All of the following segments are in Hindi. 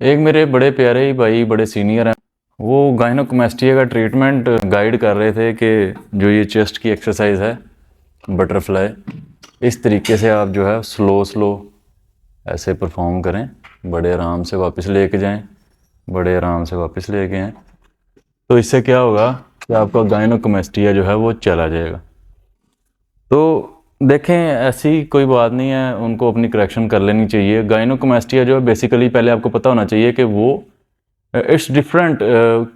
एक मेरे बड़े प्यारे ही भाई, बड़े सीनियर हैं, वो गायनोकोमेस्टिया का ट्रीटमेंट गाइड कर रहे थे कि जो ये चेस्ट की एक्सरसाइज है, बटरफ्लाई, इस तरीके से आप जो है स्लो स्लो ऐसे परफॉर्म करें, बड़े आराम से वापस लेके जाएं, बड़े आराम से वापस लेके आएँ। तो इससे क्या होगा कि आपका गायनोकोमेस्टिया जो है वो चला जाएगा। तो देखें, ऐसी कोई बात नहीं है, उनको अपनी करेक्शन कर लेनी चाहिए। गायनोकोमेस्टिया जो है बेसिकली पहले आपको पता होना चाहिए कि वो it's different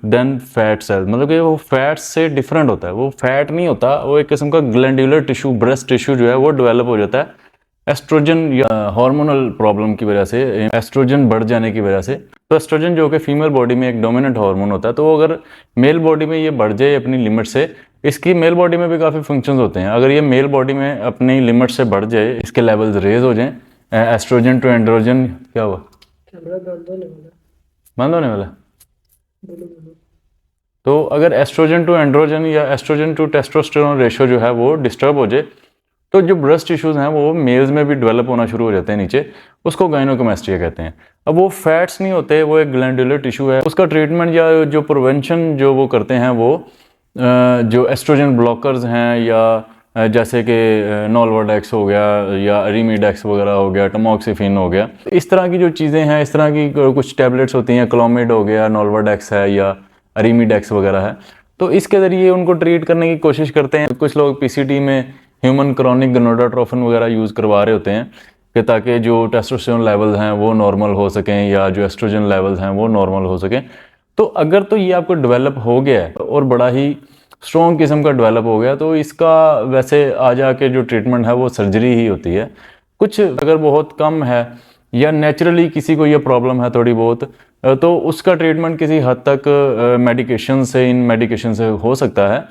than fat cell, मतलब कि वो फैट से डिफरेंट होता है। वो फैट नहीं होता, वो एक किस्म का ग्लैंडुलर टिश्यू, ब्रेस्ट टिश्यू जो है वो डेवलप हो जाता है एस्ट्रोजन या हार्मोनल प्रॉब्लम की वजह से, एस्ट्रोजन बढ़ जाने की वजह से। तो एस्ट्रोजन जो कि फीमेल बॉडी में एक डोमिनेंट हार्मोन होता है, तो अगर मेल बॉडी में ये बढ़ जाए अपनी लिमिट से, इसकी मेल बॉडी में भी काफ़ी फंक्शंस होते हैं, अगर ये मेल बॉडी में अपनी लिमिट से बढ़ जाए, इसके लेवल्स रेज हो जाएं, एस्ट्रोजन टू एंड्रोजन, क्या हुआ? बंद होने वाला? तो अगर एस्ट्रोजन टू एंड्रोजन या एस्ट्रोजन टू टेस्टोस्टेरोन रेशियो जो है वो डिस्टर्ब हो जाए, तो जो ब्रेस्ट टिश्यूज़ हैं वो मेल्स में भी डेवलप होना शुरू हो जाते हैं नीचे, उसको गायनोकोमेस्टिया कहते हैं। अब वो फैट्स नहीं होते, वो एक ग्लैंडुलर टिश्यू है। उसका ट्रीटमेंट या जो प्रिवेंशन जो वो करते हैं, वो जो एस्ट्रोजन ब्लॉकर्स हैं, या जैसे कि नॉल्वाडेक्स हो गया या अरीमिडेक्स वगैरह हो गया, टमोक्सिफिन हो गया, इस तरह की जो चीज़ें हैं, इस तरह की कुछ टैबलेट्स होती हैं, क्लोमिड हो गया, नॉल्वाडेक्स है या अरीमिडेक्स वगैरह है, तो इसके ज़रिए उनको ट्रीट करने की कोशिश करते हैं। कुछ लोग पीसीटी में ह्यूमन क्रॉनिक गोनाडोट्रोपिन वगैरह यूज़ करवा रहे होते हैं कि ताकि जो टेस्टोस्टेरोन लेवल्स हैं वो नॉर्मल हो सकें, या जो एस्ट्रोजन लेवल्स हैं वो नॉर्मल हो सकें। तो अगर तो ये आपको डेवलप हो गया है और बड़ा ही स्ट्रॉन्ग किस्म का डेवलप हो गया, तो इसका वैसे आ जाके जो ट्रीटमेंट है वो सर्जरी ही होती है। कुछ अगर बहुत कम है या नेचुरली किसी को ये प्रॉब्लम है थोड़ी बहुत, तो उसका ट्रीटमेंट किसी हद तक मेडिकेशन से, इन मेडिकेशन से हो सकता है।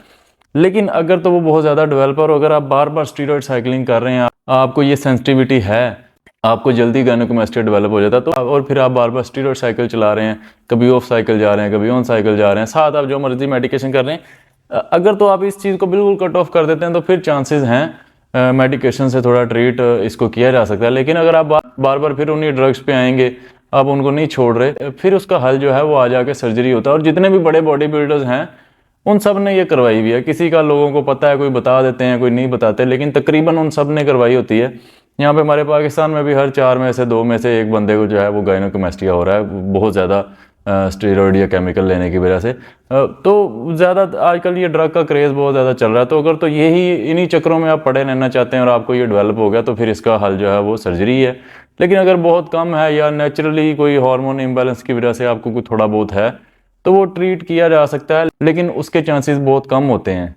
लेकिन अगर तो वो बहुत ज़्यादा डेवलपर, अगर आप बार बार स्टीरॉयड साइकिलिंग कर रहे हैं, आपको ये सेंसिटिविटी है, आपको जल्दी गायनोकोमेस्टिया डेवलप हो जाता है, तो और फिर आप बार बार स्टीरॉयड साइकिल चला रहे हैं, कभी ऑफ साइकिल जा रहे हैं, कभी ऑन साइकिल जा रहे हैं, साथ आप जो मर्जी मेडिकेशन कर रहे हैं, अगर तो आप इस चीज़ को बिल्कुल कट ऑफ कर देते हैं, तो फिर चांसेस हैं मेडिकेशन से थोड़ा ट्रीट इसको किया जा सकता है। लेकिन अगर आप बार बार फिर उन्हीं ड्रग्स पे आएंगे, आप उनको नहीं छोड़ रहे, फिर उसका हल जो है वो आ जाके सर्जरी होता है। और जितने भी बड़े बॉडी बिल्डर्स हैं उन सब ने ये करवाई हुई है। किसी का लोगों को पता है, कोई बता देते हैं, कोई नहीं बताते, लेकिन तकरीबन उन सब ने करवाई होती है। यहाँ पे हमारे पाकिस्तान में भी हर 4 में से 2 में से एक बंदे को जो है वो गायनोकोमेस्टिया हो रहा है, बहुत ज़्यादा स्टेरॉयड या केमिकल लेने की वजह से। तो ज़्यादा आजकल ये ड्रग का क्रेज़ बहुत ज़्यादा चल रहा है। तो अगर तो यही इन्हीं चक्रों में आप पड़े रहना चाहते हैं और आपको ये डेवलप हो गया, तो फिर इसका हल जो है वो सर्जरी है। लेकिन अगर बहुत कम है या नेचुरली कोई हार्मोन इम्बैलेंस की वजह से आपको कोई थोड़ा बहुत है, तो वो ट्रीट किया जा सकता है, लेकिन उसके चांसेस बहुत कम होते हैं।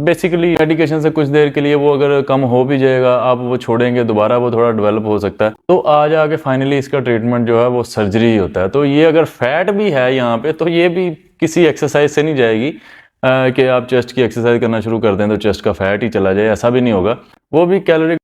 बेसिकली मेडिकेशन से कुछ देर के लिए वो अगर कम हो भी जाएगा, आप वो छोड़ेंगे, दोबारा वो थोड़ा डेवलप हो सकता है। तो आ जाके फाइनली इसका ट्रीटमेंट जो है वो सर्जरी ही होता है। तो ये अगर फैट भी है यहाँ पे, तो ये भी किसी एक्सरसाइज से नहीं जाएगी कि आप चेस्ट की एक्सरसाइज करना शुरू कर दें तो चेस्ट का फैट ही चला जाए, ऐसा भी नहीं होगा। वो भी कैलोरी